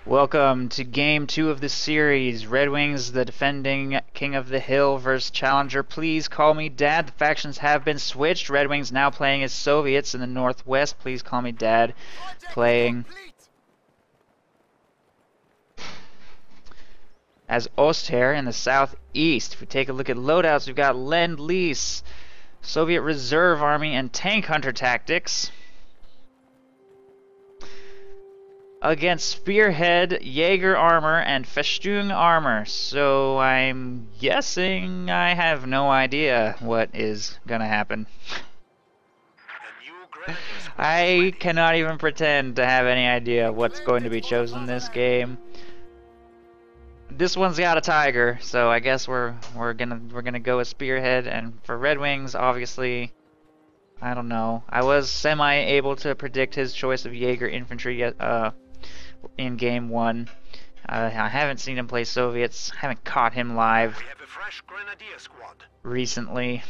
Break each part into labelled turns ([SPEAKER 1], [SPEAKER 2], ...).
[SPEAKER 1] Welcome to Game 2 of the series. Redwings, the defending King of the Hill versus Challenger. Please call me Dad. The factions have been switched. Redwings now playing as Soviets in the northwest. Please call me Dad. Playing as Oster in the southeast. If we take a look at loadouts, we've got Lend-Lease, Soviet Reserve Army, and Tank Hunter tactics against Spearhead, Jaeger armor, and Festung armor. So I'm guessing I have no idea what is gonna happen. I cannot even pretend to have any idea what's going to be chosen this game. This one's got a tiger, so I guess we're gonna go with Spearhead. And for Redwings, obviously, I don't know. I was semi-able to predict his choice of Jaeger infantry in game 1. I haven't seen him play Soviets. Haven't caught him live recently.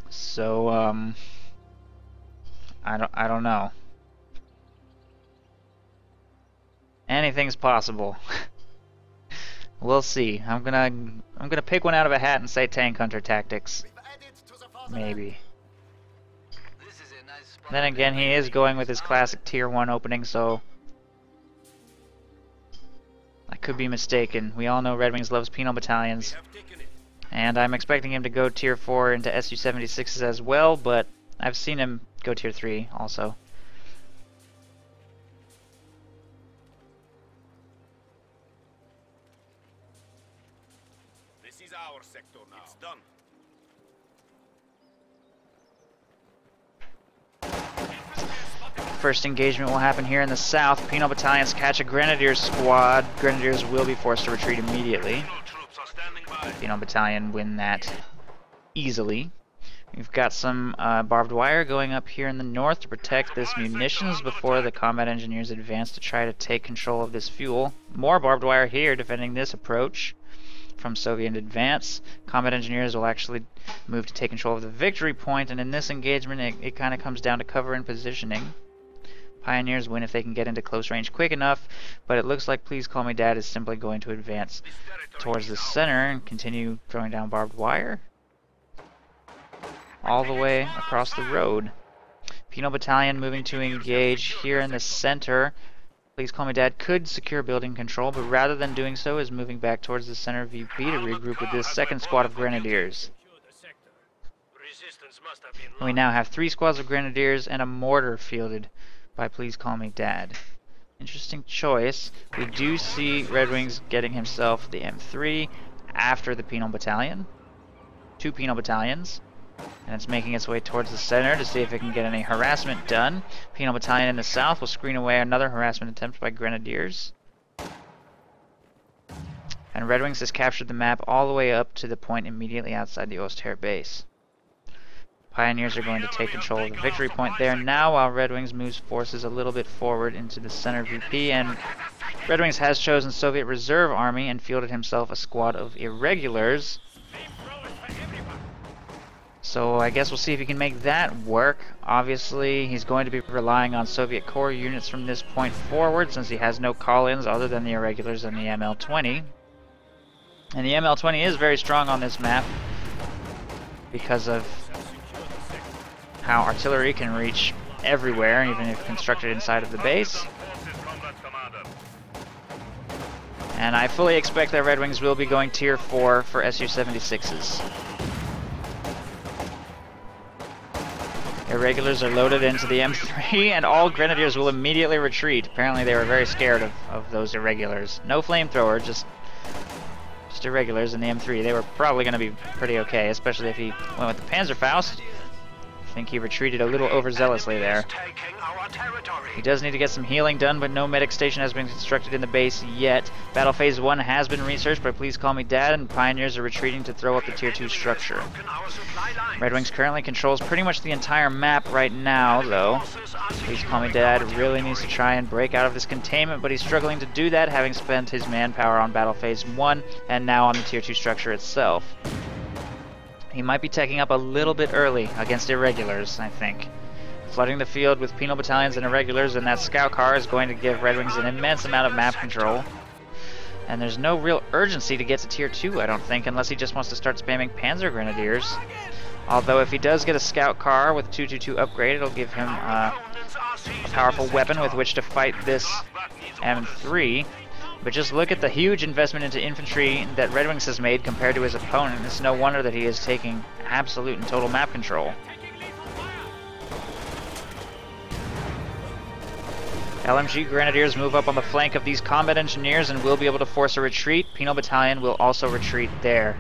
[SPEAKER 1] So I don't know. Anything's possible. We'll see. I'm gonna pick one out of a hat and say Tank Hunter tactics. Maybe. Then again, he is going with his classic tier 1 opening, so I could be mistaken. We all know Redwings loves penal battalions, and I'm expecting him to go tier 4 into Su-76s as well, but I've seen him go tier 3 also.
[SPEAKER 2] This is our sector now. It's done.
[SPEAKER 1] First engagement will happen here in the south. Penal battalions catch a Grenadiers squad. Grenadiers will be forced to retreat immediately. Penal battalion win that easily. We've got some barbed wire going up here in the north to protect this munitions before the combat engineers advance to try to take control of this fuel. More barbed wire here defending this approach from Soviet advance. Combat engineers will actually move to take control of the victory point, and in this engagement it kind of comes down to cover and positioning. Pioneers win if they can get into close range quick enough, but it looks like Please Call Me Dad is simply going to advance towards the center and continue throwing down barbed wire all the way across the road. Penal Battalion moving to engage here in the center. Please Call Me Dad could secure building control, but rather than doing so is moving back towards the center VP to regroup with this second squad of Grenadiers. We now have 3 squads of Grenadiers and a mortar fielded by Please Call Me Dad. Interesting choice. We do see Redwings getting himself the M3 after the Penal Battalion. 2 Penal Battalions. And it's making its way towards the center to see if it can get any harassment done. Penal Battalion in the south will screen away another harassment attempt by Grenadiers. And Redwings has captured the map all the way up to the point immediately outside the Oster base. Pioneers are going to take control of the victory point there now, while Redwings moves forces a little bit forward into the center VP, and Redwings has chosen Soviet Reserve Army and fielded himself a squad of irregulars. So I guess we'll see if he can make that work. Obviously, he's going to be relying on Soviet core units from this point forward, since he has no call-ins other than the irregulars and the ML-20. And the ML-20 is very strong on this map because of how artillery can reach everywhere, even if constructed inside of the base. And I fully expect that Redwings will be going tier 4 for Su-76s. Irregulars are loaded into the M3, and all Grenadiers will immediately retreat. Apparently they were very scared of those irregulars. No flamethrower, just irregulars in the M3. They were probably going to be pretty okay, especially if he went with the Panzerfaust. I think he retreated a little overzealously there. He does need to get some healing done, but no medic station has been constructed in the base yet. Battle Phase 1 has been researched by Please Call Me Dad, and Pioneers are retreating to throw up the Tier 2 structure. Redwings currently controls pretty much the entire map right now, though. Please Call Me Dad really needs to try and break out of this containment, but he's struggling to do that, having spent his manpower on Battle Phase 1 and now on the Tier 2 structure itself. He might be taking up a little bit early against irregulars, I think. Flooding the field with penal battalions and irregulars, and that scout car is going to give Redwings an immense amount of map control. And there's no real urgency to get to tier 2, I don't think, unless he just wants to start spamming Panzer Grenadiers. Although if he does get a scout car with 222 upgrade, it'll give him a powerful weapon with which to fight this M3. But just look at the huge investment into infantry that Redwings has made compared to his opponent. It's no wonder that he is taking absolute and total map control. LMG Grenadiers move up on the flank of these combat engineers and will be able to force a retreat. Penal Battalion will also retreat there.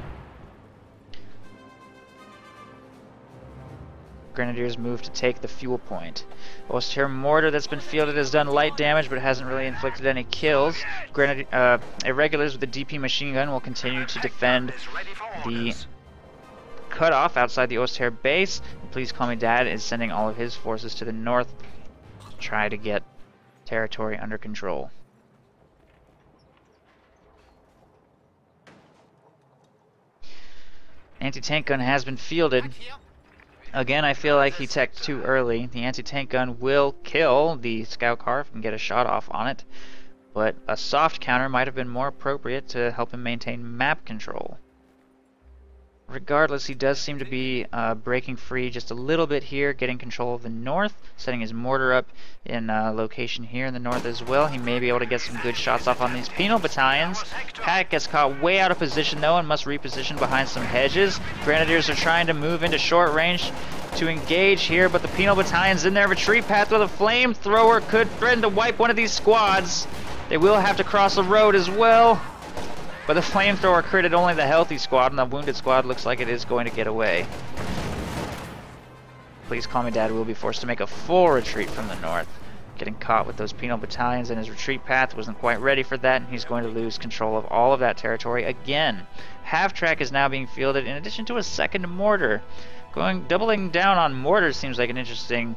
[SPEAKER 1] Grenadiers move to take the fuel point. Oster mortar that's been fielded has done light damage but hasn't really inflicted any kills. Irregulars with the DP machine gun will continue to defend the cutoff outside the Oster base. Please Call Me Dad is sending all of his forces to the north to try to get territory under control. Anti-tank gun has been fielded. Again, I feel like he teched too early. The anti-tank gun will kill the scout car if he can get a shot off on it, but a soft counter might have been more appropriate to help him maintain map control. Regardless, he does seem to be breaking free just a little bit here, getting control of the north, setting his mortar up in location here in the north as well. He may be able to get some good shots off on these penal battalions. Paddock gets caught way out of position though and must reposition behind some hedges. Grenadiers are trying to move into short range to engage here, but the penal battalion's in their retreat path with a flamethrower could threaten to wipe one of these squads. They will have to cross the road as well. But the flamethrower critted only the healthy squad, and the wounded squad looks like it is going to get away. Please Call Me Dad will be forced to make a full retreat from the north. Getting caught with those penal battalions in his retreat path, wasn't quite ready for that, and he's going to lose control of all of that territory again. Half-track is now being fielded in addition to a second mortar. Doubling down on mortars seems like an interesting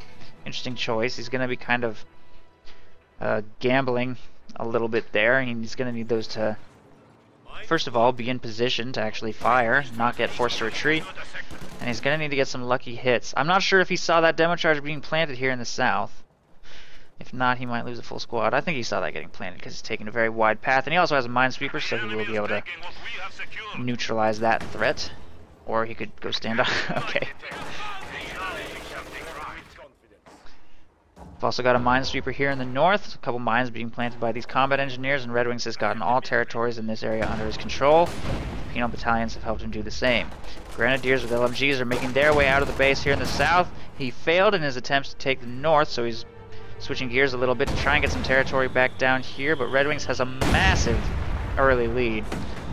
[SPEAKER 1] choice. He's going to be kind of gambling a little bit there. He's going to need those to, first of all, be in position to actually fire, not get forced to retreat. And he's going to need to get some lucky hits. I'm not sure if he saw that demo charge being planted here in the south. If not, he might lose a full squad. I think he saw that getting planted because he's taking a very wide path. And he also has a minesweeper, so he will be able to neutralize that threat. Or he could go stand up. Okay. We've also got a minesweeper here in the north. A couple mines being planted by these combat engineers, and Redwings has gotten all territories in this area under his control. Penal battalions have helped him do the same. Grenadiers with LMGs are making their way out of the base here in the south. He failed in his attempts to take the north, so he's switching gears a little bit to try and get some territory back down here, but Redwings has a massive early lead.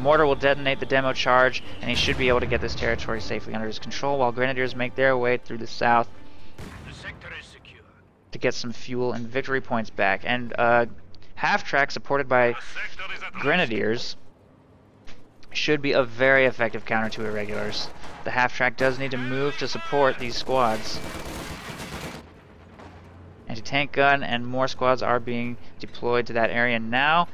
[SPEAKER 1] Mortar will detonate the demo charge, and he should be able to get this territory safely under his control, while Grenadiers make their way through the south to get some fuel and victory points back. And half-track supported by Grenadiers should be a very effective counter to irregulars. The half-track does need to move to support these squads. Anti-tank gun and more squads are being deployed to that area now.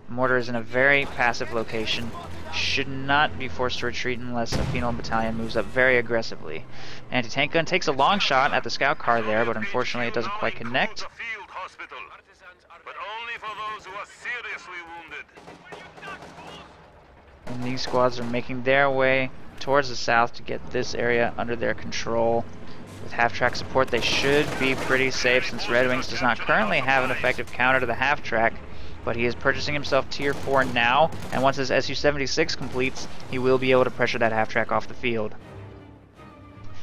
[SPEAKER 1] Mortar is in a very passive location. Should not be forced to retreat unless a penal battalion moves up very aggressively. Anti-tank gun takes a long shot at the scout car there, but unfortunately it doesn't quite connect. And these squads are making their way towards the south to get this area under their control. With half-track support, they should be pretty safe since Redwings does not currently have an effective counter to the half-track. But he is purchasing himself tier 4 now, and once his Su-76 completes, he will be able to pressure that half-track off the field.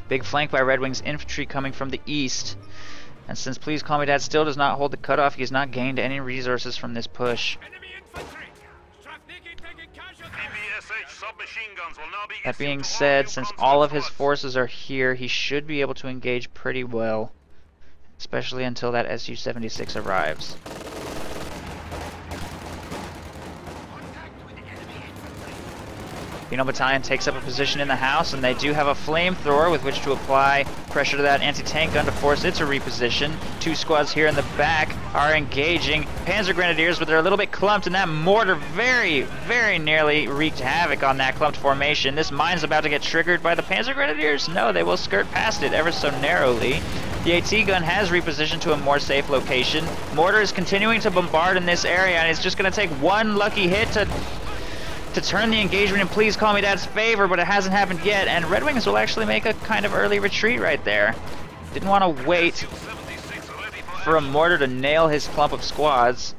[SPEAKER 1] Big flank by Redwings infantry coming from the east, and since Please Call Me Dad still does not hold the cutoff, he has not gained any resources from this push. That being said, since all of his forces are here, he should be able to engage pretty well, especially until that Su-76 arrives. Penal Battalion takes up a position in the house, and they do have a flamethrower with which to apply pressure to that anti-tank gun to force it to reposition. Two squads here in the back are engaging. Panzer Grenadiers, but they're a little bit clumped, and that mortar very, very nearly wreaked havoc on that clumped formation. This mine's about to get triggered by the Panzer Grenadiers. No, they will skirt past it ever so narrowly. The AT gun has repositioned to a more safe location. Mortar is continuing to bombard in this area, and it's just going to take one lucky hit to turn the engagement in Please Call Me Dad's favor, but it hasn't happened yet, and Redwings will actually make a kind of early retreat right there. Didn't want to wait for a mortar to nail his clump of squads,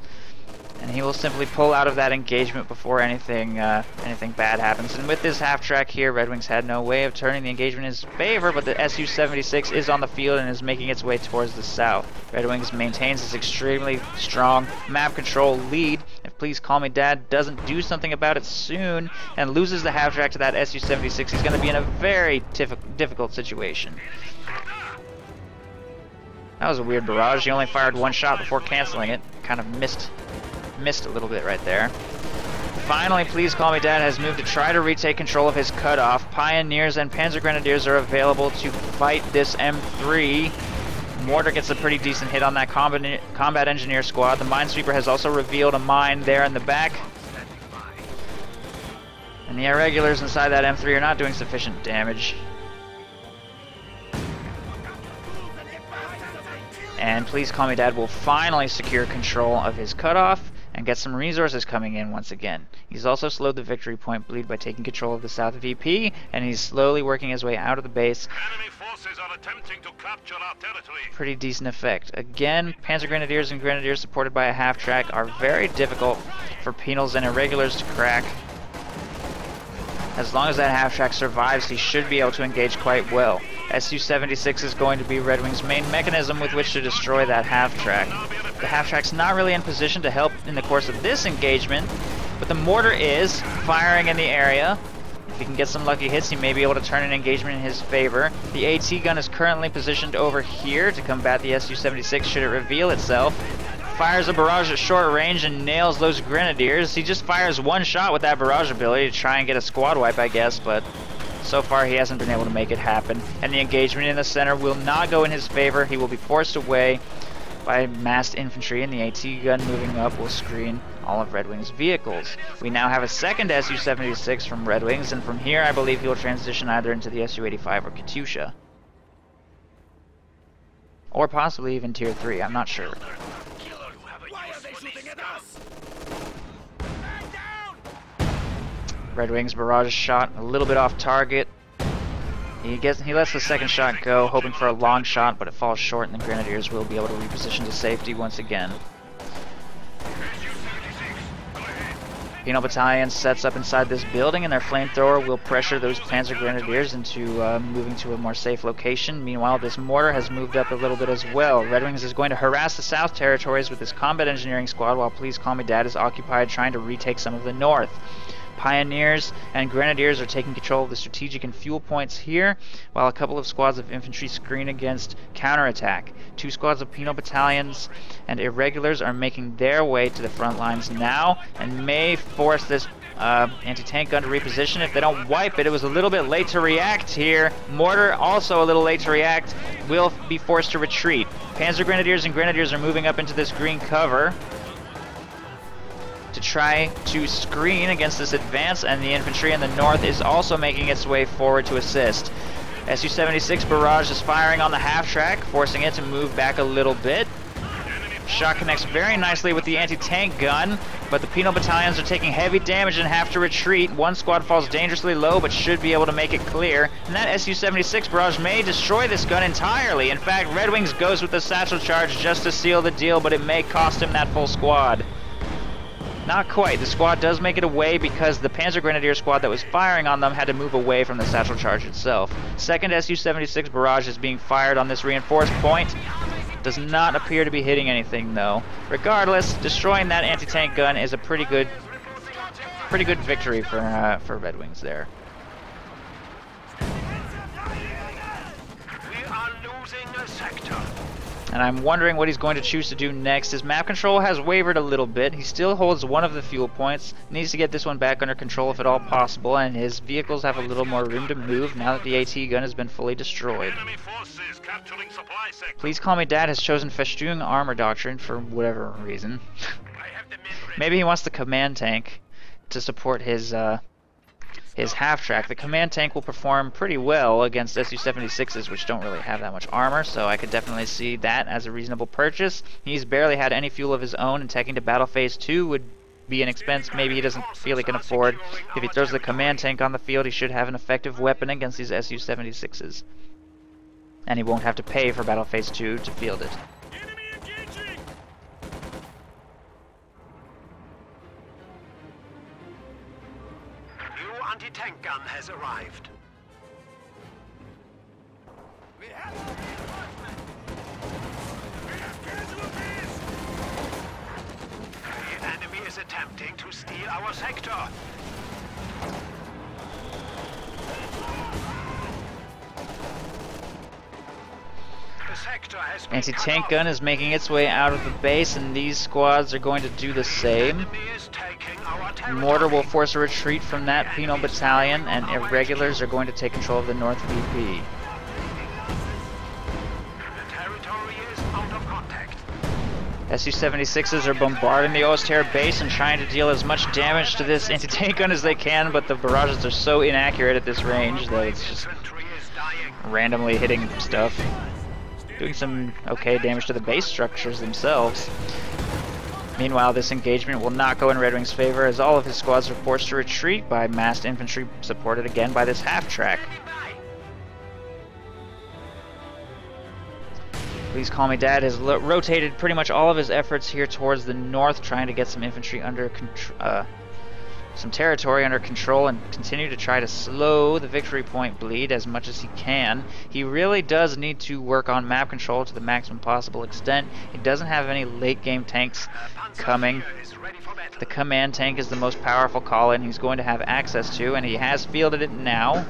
[SPEAKER 1] and he will simply pull out of that engagement before anything bad happens. And with this half-track here, Redwings had no way of turning the engagement in his favor, but the Su-76 is on the field and is making its way towards the south. Redwings maintains his extremely strong map control lead. If Please Call Me Dad doesn't do something about it soon and loses the half-track to that Su-76, he's going to be in a very difficult situation. That was a weird barrage. He only fired one shot before canceling it. Kind of missed a little bit right there. Finally, Please Call Me Dad has moved to try to retake control of his cutoff. Pioneers and Panzer Grenadiers are available to fight this M3. Mortar gets a pretty decent hit on that combat engineer squad. The Minesweeper has also revealed a mine there in the back. And the irregulars inside that M3 are not doing sufficient damage. And Please Call Me Dad will finally secure control of his cutoff and get some resources coming in once again. He's also slowed the victory point bleed by taking control of the South VP, and he's slowly working his way out of the base.
[SPEAKER 2] Enemy forces are attempting to capture our territory.
[SPEAKER 1] Pretty decent effect. Again, Panzer Grenadiers and Grenadiers supported by a half-track are very difficult for penals and irregulars to crack. As long as that half-track survives, he should be able to engage quite well. Su-76 is going to be Redwing's main mechanism with which to destroy that half-track. The half-track's not really in position to help in the course of this engagement, but the mortar is firing in the area. If he can get some lucky hits, he may be able to turn an engagement in his favor. The AT gun is currently positioned over here to combat the Su-76 should it reveal itself. Fires a barrage at short range and nails those Grenadiers. He just fires one shot with that barrage ability to try and get a squad wipe, I guess, but so far he hasn't been able to make it happen. And the engagement in the center will not go in his favor. He will be forced away by massed infantry, and the AT gun moving up will screen all of Redwing's vehicles. We now have a second Su-76 from Redwings, and from here I believe he will transition either into the Su-85 or Katyusha. Or possibly even Tier 3, I'm not sure. Redwings barrage shot a little bit off target. He lets the second shot go, hoping for a long shot, but it falls short, and the Grenadiers will be able to reposition to safety once again. Penal Battalion sets up inside this building, and their flamethrower will pressure those Panzer Grenadiers into moving to a more safe location. Meanwhile, this mortar has moved up a little bit as well. Redwings is going to harass the south territories with this combat engineering squad, while Please Call Me Dad is occupied trying to retake some of the north. Pioneers and Grenadiers are taking control of the strategic and fuel points here, while a couple of squads of infantry screen against counterattack. Two squads of penal battalions and irregulars are making their way to the front lines now, and may force this anti-tank gun to reposition. If they don't wipe it, it was a little bit late to react here. Mortar, also a little late to react, will be forced to retreat. Panzer Grenadiers and Grenadiers are moving up into this green cover to try to screen against this advance, and the infantry in the north is also making its way forward to assist. Su-76 barrage is firing on the half-track, forcing it to move back a little bit. Shot connects very nicely with the anti-tank gun, but the penal battalions are taking heavy damage and have to retreat. One squad falls dangerously low, but should be able to make it clear. And that Su-76 barrage may destroy this gun entirely. In fact, Redwings goes with the satchel charge just to seal the deal, but it may cost him that full squad. Not quite. The squad does make it away because the Panzer Grenadier squad that was firing on them had to move away from the satchel charge itself. Second Su-76 barrage is being fired on this reinforced point. Does not appear to be hitting anything though. Regardless, destroying that anti-tank gun is a pretty good victory for Redwings there.
[SPEAKER 2] We are losing a sector.
[SPEAKER 1] And I'm wondering what he's going to choose to do next. His map control has wavered a little bit. He still holds one of the fuel points. Needs to get this one back under control if at all possible, and his vehicles have a little more room to move now that the AT gun has been fully destroyed.
[SPEAKER 2] Enemy forces capturing supply sector.
[SPEAKER 1] Please Call Me Dad has chosen Festoon Armor Doctrine for whatever reason.
[SPEAKER 2] I have the men ready.
[SPEAKER 1] Maybe he wants the command tank to support his his half-track. The command tank will perform pretty well against Su-76s, which don't really have that much armor, so I could definitely see that as a reasonable purchase. He's barely had any fuel of his own, and taking to Battle Phase 2 would be an expense maybe he doesn't feel he can afford. If he throws the command tank on the field, he should have an effective weapon against these Su-76s. And he won't have to pay for Battle Phase 2 to field it.
[SPEAKER 2] New anti-tank gun has arrived. We have reinforcements. We have casualties. The enemy is attempting to steal our sector. The sector has been
[SPEAKER 1] Anti-tank gun is making its way out of the base, and these squads are going to do the same. Mortar will force a retreat from that penal battalion, and irregulars are going to take control of the North VP.
[SPEAKER 2] The territory is out of contact.
[SPEAKER 1] Su-76s are bombarding the Oster base and trying to deal as much damage to this anti-tank gun as they can, but the barrages are so inaccurate at this range that it's just randomly hitting stuff. Doing some okay damage to the base structures themselves. Meanwhile, this engagement will not go in Redwing's favor, as all of his squads are forced to retreat by massed infantry, supported again by this half-track. Please Call Me Dad has rotated pretty much all of his efforts here towards the north, trying to get some infantry under some territory under control and continue to try to slow the victory point bleed as much as he can. He really does need to work on map control to the maximum possible extent. He doesn't have any late game tanks coming. The command tank is the most powerful call-in he's going to have access to, and he has fielded it now.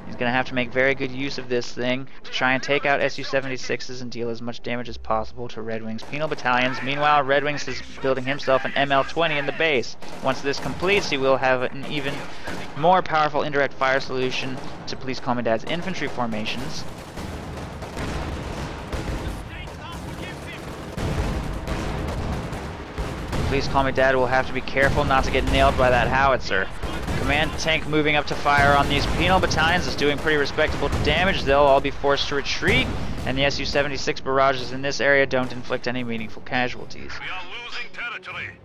[SPEAKER 1] He's going to have to make very good use of this thing to try and take out Su-76s and deal as much damage as possible to Redwing's penal battalions. Meanwhile, Redwings is building himself an ML-20 in the base. Once this completes, he will have an even more powerful indirect fire solution to Please Call Me Dad's infantry formations. Please Call Me Dad will have to be careful not to get nailed by that howitzer. Command tank moving up to fire on these penal battalions is doing pretty respectable damage. They'll all be forced to retreat, and the Su-76 barrages in this area don't inflict any meaningful casualties.
[SPEAKER 2] We are losing territory.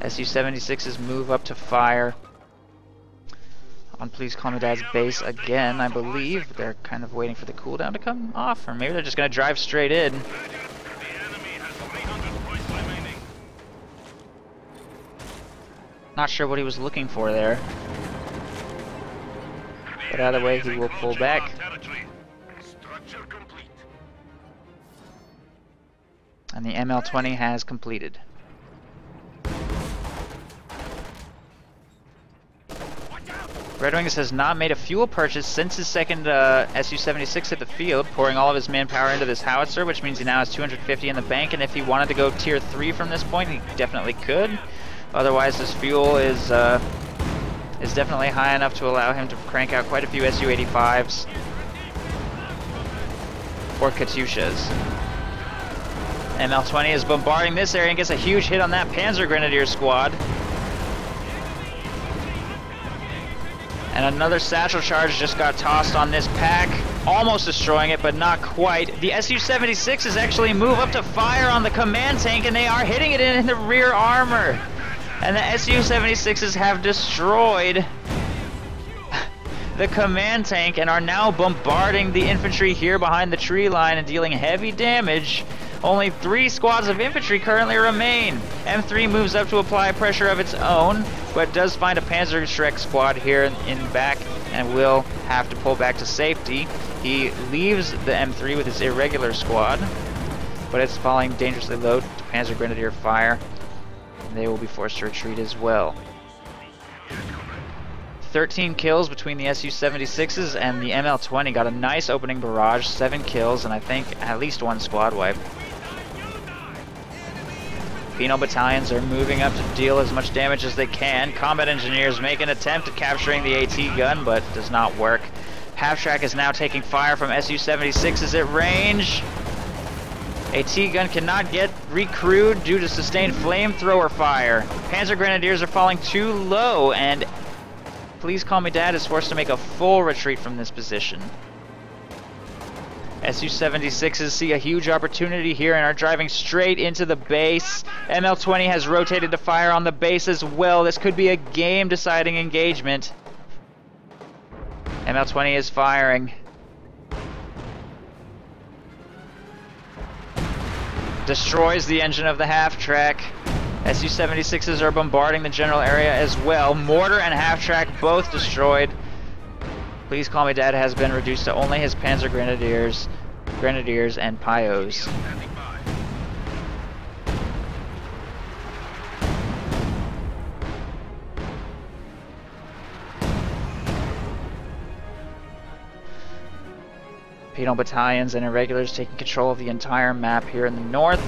[SPEAKER 1] Su-76s move up to fire on Please Call Me Dad's base again, I believe. They're kind of waiting for the cooldown to come off, or maybe they're just going to drive straight in.
[SPEAKER 2] The enemy has 300 points remaining.
[SPEAKER 1] Not sure what he was looking for there. But either way, he will pull back.
[SPEAKER 2] Structure complete.
[SPEAKER 1] And the ML-20 has completed. Redwings has not made a fuel purchase since his second Su-76 hit the field, pouring all of his manpower into this howitzer, which means he now has 250 in the bank, and if he wanted to go tier 3 from this point, he definitely could. Otherwise, his fuel is definitely high enough to allow him to crank out quite a few Su-85s or Katyushas. ML-20 is bombarding this area and gets a huge hit on that Panzer Grenadier squad. And another satchel charge just got tossed on this pack, almost destroying it, but not quite. The Su-76s actually move up to fire on the command tank, and they are hitting it in the rear armor. And the Su-76s have destroyed the command tank and are now bombarding the infantry here behind the tree line and dealing heavy damage. Only 3 squads of infantry currently remain. M3 moves up to apply pressure of its own, but does find a Panzer Shrek squad here in back and will have to pull back to safety. He leaves the M3 with his irregular squad, but it's falling dangerously low to Panzer Grenadier fire, and they will be forced to retreat as well. 13 kills between the Su-76s and the ML-20. Got a nice opening barrage, 7 kills, and I think at least 1 squad wipe. Penal battalions are moving up to deal as much damage as they can. Combat engineers make an attempt at capturing the AT gun, but does not work. Half-track is now taking fire from Su-76's at range. A T-gun cannot get recrewed due to sustained flamethrower fire. Panzer Grenadiers are falling too low, and Please Call Me Dad is forced to make a full retreat from this position. Su-76s see a huge opportunity here and are driving straight into the base. ML-20 has rotated to fire on the base as well. This could be a game-deciding engagement. ML-20 is firing. Destroys the engine of the half-track. Su-76s are bombarding the general area as well. Mortar and half-track both destroyed. Please Call Me Dad has been reduced to only his Panzer Grenadiers and Pios. Penal battalions and irregulars taking control of the entire map here in the north.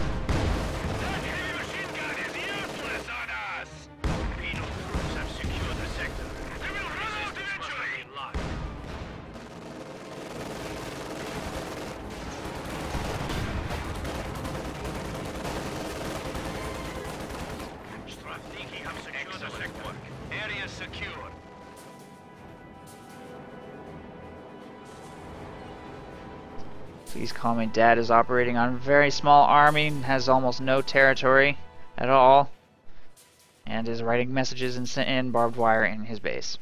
[SPEAKER 1] Please Call Me Dad is operating on a very small army, has almost no territory at all, and is writing messages in barbed wire in his base.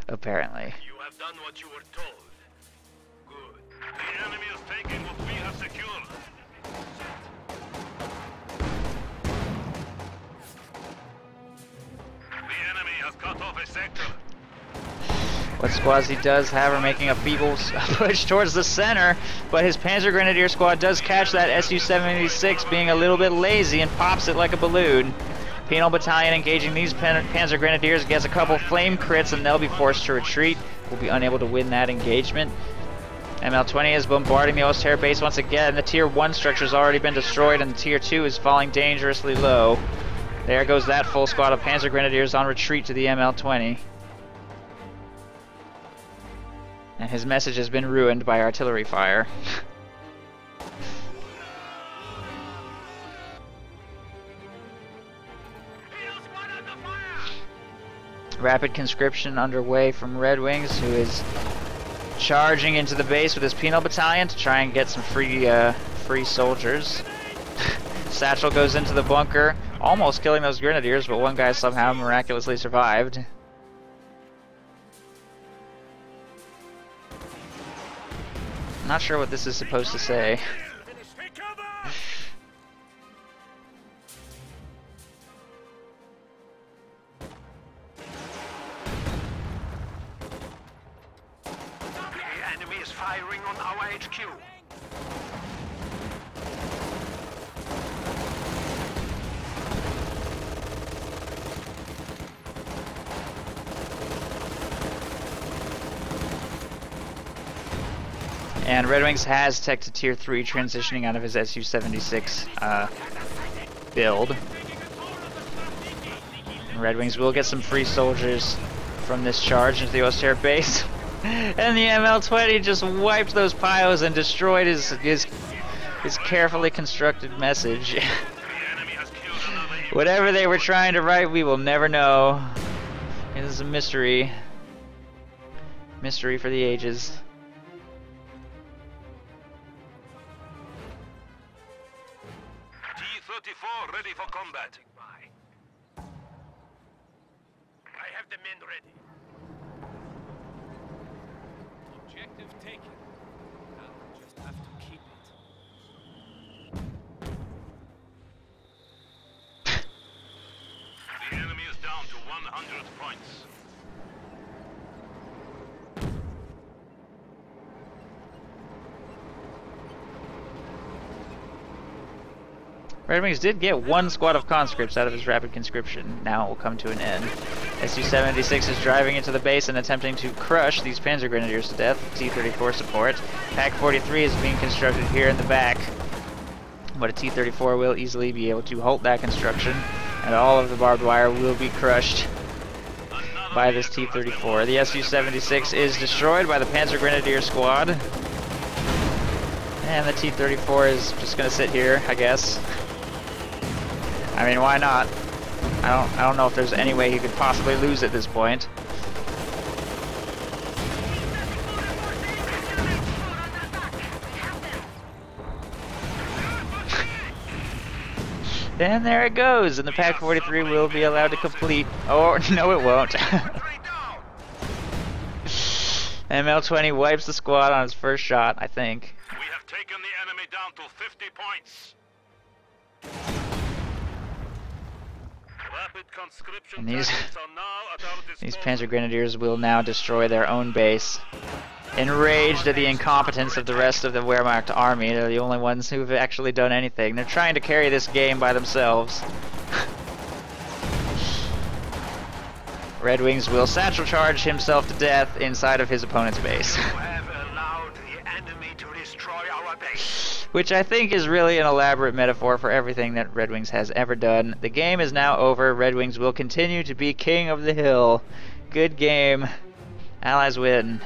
[SPEAKER 1] Apparently.
[SPEAKER 2] You have done what you were told. Good. The enemy is taking what we have secured. The enemy has cut off a sector.
[SPEAKER 1] What squads he does have are making a feeble push towards the center, but his Panzer Grenadier squad does catch that Su-76 being a little bit lazy and pops it like a balloon. Penal Battalion engaging these Panzer Grenadiers gets a couple flame crits and they'll be forced to retreat. Will be unable to win that engagement. ML-20 is bombarding the Osterre base once again. The Tier 1 structure has already been destroyed and the Tier 2 is falling dangerously low. There goes that full squad of Panzer Grenadiers on retreat to the ML-20. And his message has been ruined by artillery fire. Rapid conscription underway from Redxwings, who is charging into the base with his penal battalion to try and get some free soldiers. Satchel goes into the bunker, almost killing those grenadiers, but one guy somehow miraculously survived. Not sure what this is supposed to say.
[SPEAKER 2] The enemy is firing on our HQ.
[SPEAKER 1] And Redxwings has tech to Tier 3, transitioning out of his Su-76 build. Redxwings will get some free soldiers from this charge into the Osterre base. And the ML-20 just wiped those Pios and destroyed his carefully constructed message. Whatever they were trying to write, we will never know. It is a mystery. Mystery for the ages.
[SPEAKER 2] T-34 ready for combat. I have the men ready.
[SPEAKER 3] Objective taken. Now we just have to keep it.
[SPEAKER 2] The enemy is down to 100 points.
[SPEAKER 1] Redxwings did get one squad of conscripts out of his rapid conscription. Now it will come to an end. Su-76 is driving into the base and attempting to crush these Panzer Grenadiers to death. T-34 support. Pak-43 is being constructed here in the back. But a T-34 will easily be able to halt that construction, and all of the barbed wire will be crushed. by this T-34. The Su-76 is destroyed by the Panzer Grenadier squad. And the T-34 is just gonna sit here, I guess. I mean, why not? I don't know if there's any way he could possibly lose at this point. And there it goes, and the Pak-43 will be allowed to complete. Oh, no it won't. ML-20 wipes the squad on his first shot, I think.
[SPEAKER 2] We have taken the enemy down to 50 points. Rapid conscription
[SPEAKER 1] And these
[SPEAKER 2] tactics are now at our
[SPEAKER 1] these
[SPEAKER 2] disposal.
[SPEAKER 1] Panzer Grenadiers will now destroy their own base. Enraged at the incompetence of the rest of the Wehrmacht army, they're the only ones who've actually done anything. They're trying to carry this game by themselves. Redwings will satchel charge himself to death inside of his opponent's base.
[SPEAKER 2] You have allowed the enemy to destroy our base.
[SPEAKER 1] Which I think is really an elaborate metaphor for everything that Redwings has ever done. The game is now over. Redwings will continue to be king of the hill. Good game. Allies win.